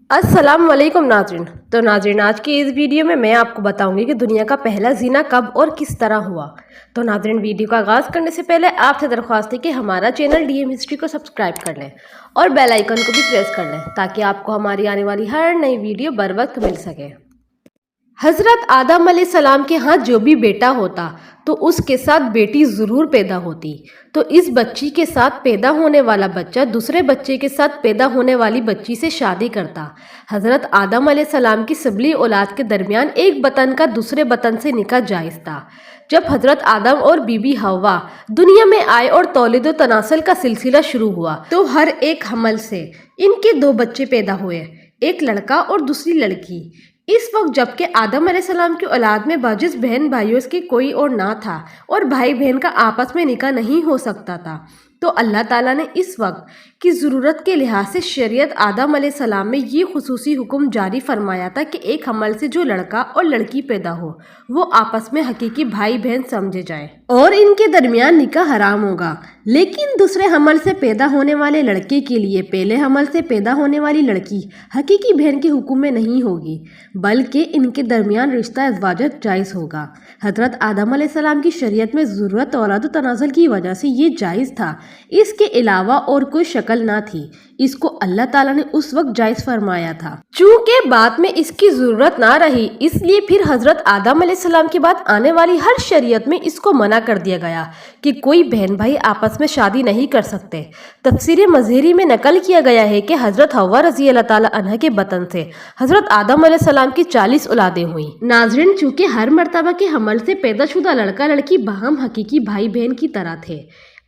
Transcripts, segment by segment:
अस्सलाम वालेकुम नाज़रीन। तो नाज़रीन, आज की इस वीडियो में मैं आपको बताऊंगी कि दुनिया का पहला ज़िना कब और किस तरह हुआ। तो नाज़रीन, वीडियो का आगाज़ करने से पहले आपसे दरख्वास्त है कि हमारा चैनल डीएम हिस्ट्री को सब्सक्राइब कर लें और बेल आइकन को भी प्रेस कर लें ताकि आपको हमारी आने वाली हर नई वीडियो बर वक्त मिल सके। हज़रत आदम अलैहिस्सलाम के यहाँ जो भी बेटा होता तो उसके साथ बेटी ज़रूर पैदा होती। तो इस बच्ची के साथ पैदा होने वाला बच्चा दूसरे बच्चे के साथ पैदा होने वाली बच्ची से शादी करता। हज़रत आदम अलैहिस्सलाम की सबली औलाद के दरमियान एक बतन का दूसरे बतन से निकाह जायज़ था। जब हज़रत आदम और बीबी हव्वा दुनिया में आए और तौलीद व तनासल का सिलसिला शुरू हुआ तो हर एक हमल से इनके दो बच्चे पैदा हुए, एक लड़का और दूसरी लड़की। इस वक्त जबकि आदम अलैहिस्सलाम की औलाद में बाजिस बहन भाइयों के कोई और ना था और भाई बहन का आपस में निकाह नहीं हो सकता था, तो अल्लाह ताला ने इस वक्त की ज़रूरत के लिहाज से शरीयत आदम अलैहिस्सलाम में ये खुसूसी हुक्म जारी फरमाया था कि एक हमल से जो लड़का और लड़की पैदा हो वो आपस में हकीकी भाई बहन समझे जाए और इनके दरमियान निकाह हराम होगा। लेकिन दूसरे हमल से पैदा होने वाले लड़के के लिए पहले हमल से पैदा होने वाली लड़की हकीकी बहन के हुक्म में नहीं होगी, बल्कि इनके दरमियान रिश्ता अज़वाजत जायज़ होगा। हज़रत आदम अलैहिस्सलाम की शरीयत में ज़रूरत औलाद व तनाज़ुल की वजह से ये जायज़ था, इसके अलावा और कोई शक्ल ना थी। इसको अल्लाह ताला ने उस वक्त जायज़ फरमाया था। चूँकि बाद में इसकी ज़रूरत ना रही, इसलिए फिर हज़रत आदम अलैहिस्सलाम के बाद आने वाली हर शरीयत में इसको मना कर दिया गया कि कोई बहन भाई आपस में शादी नहीं कर सकते। तफसीर मज़हरी में नकल किया गया है कि हज़रत हव्वा रज़ी अल्लाह ताला अन्हा के बतन से हज़रत आदम अलैहिस्सलाम की 40 औलादें हुई। नाज़रीन, चूँकि हर मरतबा के हमल से पैदाशुदा लड़का लड़की बाहम हकीकी भाई बहन की तरह थे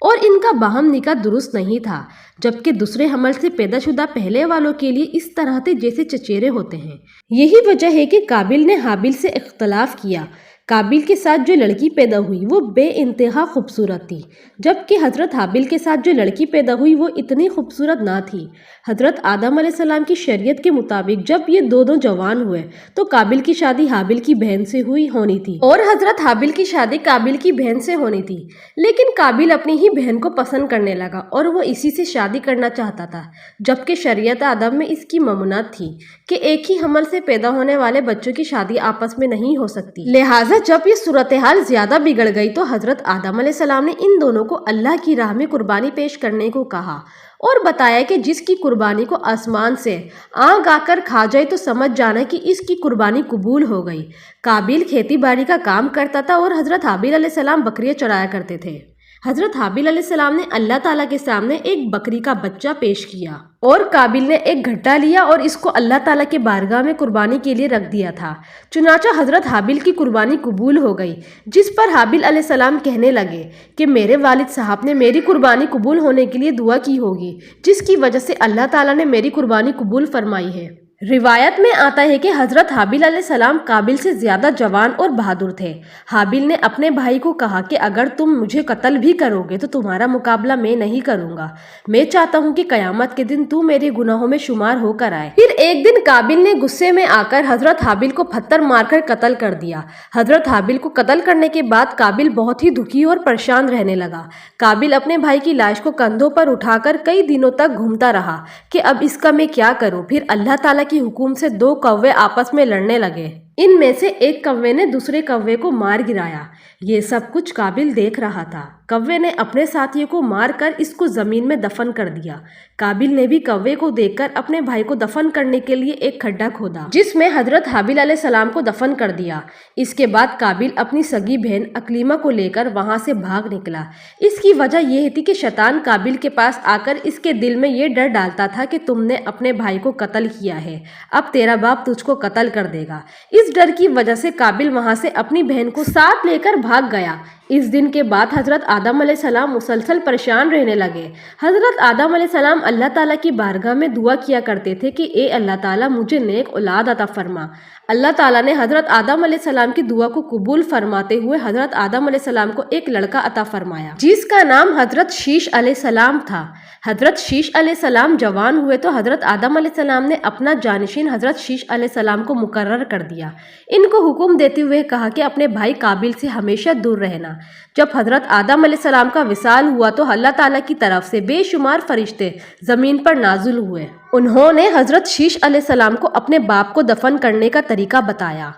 और इनका बाहम निकाह दुरुस्त नहीं था, जबकि दूसरे हमल से पैदाशुदा पहले वालों के लिए इस तरह थे जैसे चचेरे होते हैं। यही वजह है कि काबिल ने हाबिल से इख्तलाफ किया। काबिल के साथ जो लड़की पैदा हुई वो बेइंतहा खूबसूरत थी, जबकि हज़रत हाबिल के साथ जो लड़की पैदा हुई वो इतनी खूबसूरत ना थी। हज़रत आदम अलैहिस्सलाम की शरीयत के मुताबिक जब ये दोनों जवान हुए तो काबिल की शादी हाबिल की बहन से होनी थी और हज़रत हाबिल की शादी काबिल की बहन से होनी थी। लेकिन काबिल अपनी ही बहन को पसंद करने लगा और वो इसी से शादी करना चाहता था, जबकि शरीयत आदम में इसकी ममनुआत थी कि एक ही हमल से पैदा होने वाले बच्चों की शादी आपस में नहीं हो सकती। लिहाजा जब ये सूरत हाल ज्यादा बिगड़ गई तो हज़रत आदम अलैहिस्सलाम ने इन दोनों को अल्लाह की राह में कुर्बानी पेश करने को कहा और बताया कि जिसकी कुर्बानी को आसमान से आग आकर खा जाए तो समझ जाना कि इसकी कुर्बानी कबूल हो गई। काबिल खेती बाड़ी का काम करता था और हज़रत हाबिल अलैहिस्सलाम बकरियां चराया करते थे। हज़रत हाबिल अलैहिस्सलाम ने अल्लाह ताला के सामने एक बकरी का बच्चा पेश किया और काबिल ने एक घट्टा लिया और इसको अल्लाह ताला के बारगाह में कुर्बानी के लिए रख दिया था। चुनाचा हज़रत हाबिल की कुर्बानी कबूल हो गई, जिस पर हाबिल अलैहिस्सलाम कहने लगे कि मेरे वालिद साहब ने मेरी कुर्बानी कबूल होने के लिए दुआ की होगी, जिसकी वजह से अल्लाह ताला ने मेरी कुर्बानी कबूल फरमाई है। रिवायत में आता है कि हज़रत हाबिल अलैहिस्सलाम काबिल से ज़्यादा जवान और बहादुर थे। हाबिल ने अपने भाई को कहा कि अगर तुम मुझे कत्ल भी करोगे तो तुम्हारा मुकाबला मैं नहीं करूँगा। मैं चाहता हूँ कि क़यामत के दिन तू मेरे गुनाहों में शुमार होकर आए। फिर एक दिन काबिल ने गुस्से में आकर हज़रत हाबिल को पत्थर मारकर कत्ल कर दिया। हज़रत हाबिल को कत्ल करने के बाद काबिल बहुत ही दुखी और परेशान रहने लगा। काबिल अपने भाई की लाश को कंधों पर उठाकर कई दिनों तक घूमता रहा कि अब इसका मैं क्या करूँ। फिर अल्लाह ताला की हुक्म से दो कौवे आपस में लड़ने लगे। इनमें से एक कौवे ने दूसरे कौवे को मार गिराया। ये सब कुछ काबिल देख रहा था। कौवे ने अपने साथियों को मारकर इसको जमीन में दफन कर दिया। काबिल ने भी कौवे को देखकर अपने भाई को दफन करने के लिए एक खड्डा खोदा, जिसमें हज़रत हाबिल अलैहिस्सलाम को दफन कर दिया। इसके बाद काबिल अपनी सगी बहन अकलीमा को लेकर वहां से भाग निकला। इसकी वजह यह थी कि शैतान काबिल के पास आकर इसके दिल में ये डर डालता था कि तुमने अपने भाई को कत्ल किया है, अब तेरा बाप तुझको कत्ल कर देगा। इस डर की वजह से काबिल वहां से अपनी बहन को साथ लेकर भाग गया। इस दिन के बाद हज़रत आदम अलैहिस्सलाम मुसलसल परेशान रहने लगे। हज़रत आदम अलैहिस्सलाम अल्लाह ताला की बारगाह में दुआ किया करते थे कि ए अल्लाह ताला मुझे नेक औलाद अता फरमा। अल्लाह ताला ने हज़रत आदम अलैहिस्सलाम की दुआ को कबूल फरमाते हुए हज़रत आदम अलैहिस्सलाम को एक लड़का अता फरमाया, जिसका नाम हज़रत शीश अलैहिस्सलाम था। हज़रत शीश अलैहिस्सलाम जवान हुए तो हज़रत आदम अलैहिस्सलाम ने अपना जानशीन हज़रत शीश अलैहिस्सलाम को मुकर्रर कर दिया। इनको हुक्म देते हुए कहा कि अपने भाई काबिल से हमेशा दूर रहना। जब हज़रत आदम अलैहिस्सलाम का विसाल हुआ तो अल्लाह ताला की तरफ से बेशुमार फरिश्ते ज़मीन पर नाजुल हुए। انہوں نے حضرت شیش علیہ السلام کو اپنے باپ کو دفن کرنے کا طریقہ بتایا۔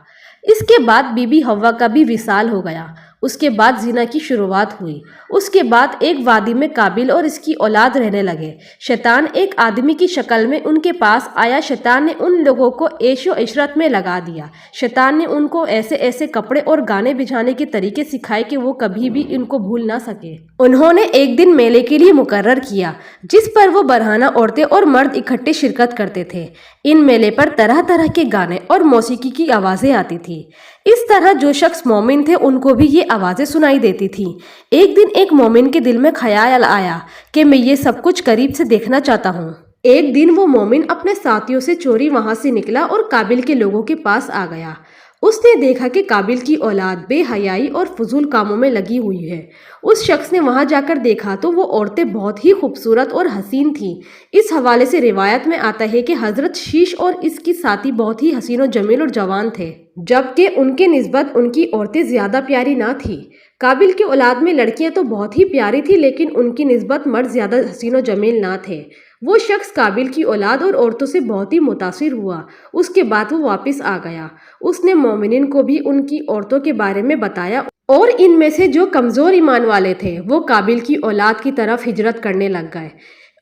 اس کے بعد بی بی حوا کا بھی وصال ہو گیا۔ اس کے بعد زنا کی شروعات ہوئی۔ اس کے بعد ایک وادی میں قابل اور اس کی اولاد رہنے لگے۔ شیطان ایک آدمی کی شکل میں ان کے پاس آیا۔ شیطان نے ان لوگوں کو عیش و عشرت میں لگا دیا۔ شیطان نے ان کو ایسے ایسے کپڑے اور گانے بجانے کے طریقے سکھائے کہ وہ کبھی بھی ان کو بھول نہ سکے۔ انہوں نے ایک دن میلے کے لیے مقرر کیا جس پر وہ برہنہ عورتیں اور مرد اکٹھے شرکت کرتے تھے۔ ان میلے پر طرح طرح کے گانے اور موسیقی کی آوازیں آتی تھی۔ اس طرح جو شخص مومن تھے ان کو بھی یہ آوازیں سنائی دیتی تھی۔ ایک دن ایک مومن کے دل میں خیال آیا کہ میں یہ سب کچھ قریب سے دیکھنا چاہتا ہوں۔ ایک دن وہ مومن اپنے ساتھیوں سے چوری وہاں سے نکلا اور قابل کے لوگوں کے پاس آ گیا۔ اس نے دیکھا کہ قابل کی اولاد بے حیائی اور فضول کاموں میں لگی ہوئی ہے۔ اس شخص نے وہاں جا کر دیکھا تو وہ عورتیں بہت ہی خوبصورت اور حسین تھیں۔ اس حوالے سے روایت میں آتا ہے کہ حضرت شیش اور اس کی ساتھی بہت ہی حسین و جمیل اور جوان تھے، جبکہ ان کے نسبت ان کی عورتیں زیادہ پیاری نہ تھیں۔ قابل کی اولاد میں لڑکیاں تو بہت ہی پیاری تھی لیکن ان کی نسبت مرد زیادہ حسین و جمیل نہ تھے۔ وہ شخص قابل کی اولاد اور عورتوں سے بہت ہی متاثر ہوا۔ اس کے بعد وہ واپس آ گیا۔ اس نے مومنین کو بھی ان کی عورتوں کے بارے میں بتایا اور ان میں سے جو کمزور ایمان والے تھے وہ قابل کی اولاد کی طرف ہجرت کرنے لگ گئے،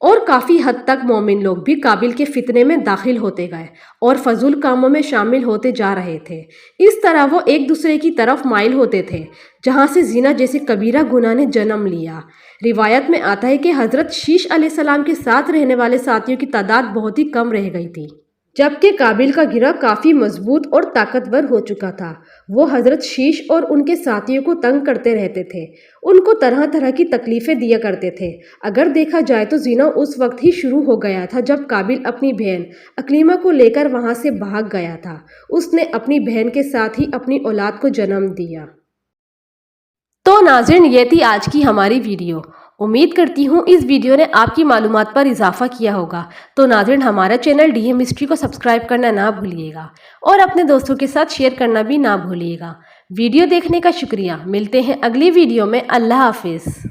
اور کافی حد تک مومن لوگ بھی قابل کے فتنے میں داخل ہوتے گئے اور فضول کاموں میں شامل ہوتے جا رہے تھے۔ اس طرح وہ ایک دوسرے کی طرف مائل ہوتے تھے، جہاں سے زنا جیسے کبیرہ گناہ نے جنم لیا۔ روایت میں آتا ہے کہ حضرت شیش علیہ السلام کے ساتھ رہنے والے ساتھیوں کی تعداد بہت ہی کم رہ گئی تھی، جبکہ قابل کا گروہ کافی مضبوط اور طاقتور ہو چکا تھا۔ وہ حضرت شیش اور ان کے ساتھیوں کو تنگ کرتے رہتے تھے، ان کو طرح طرح کی تکلیفیں دیا کرتے تھے۔ اگر دیکھا جائے تو زنا اس وقت ہی شروع ہو گیا تھا جب قابل اپنی بہن اکلیمہ کو لے کر وہاں سے بھاگ گیا تھا۔ اس نے اپنی بہن کے ساتھ ہی اپنی اولاد کو جنم دیا۔ تو ناظرین، یہ تھی آج کی ہماری ویڈیو۔ امید کرتی ہوں اس ویڈیو نے آپ کی معلومات پر اضافہ کیا ہوگا۔ تو ناظرین، ہمارا چینل ڈی ایم ہسٹری کو سبسکرائب کرنا نہ بھولیے گا اور اپنے دوستوں کے ساتھ شیئر کرنا بھی نہ بھولیے گا۔ ویڈیو دیکھنے کا شکریہ۔ ملتے ہیں اگلی ویڈیو میں۔ اللہ حافظ۔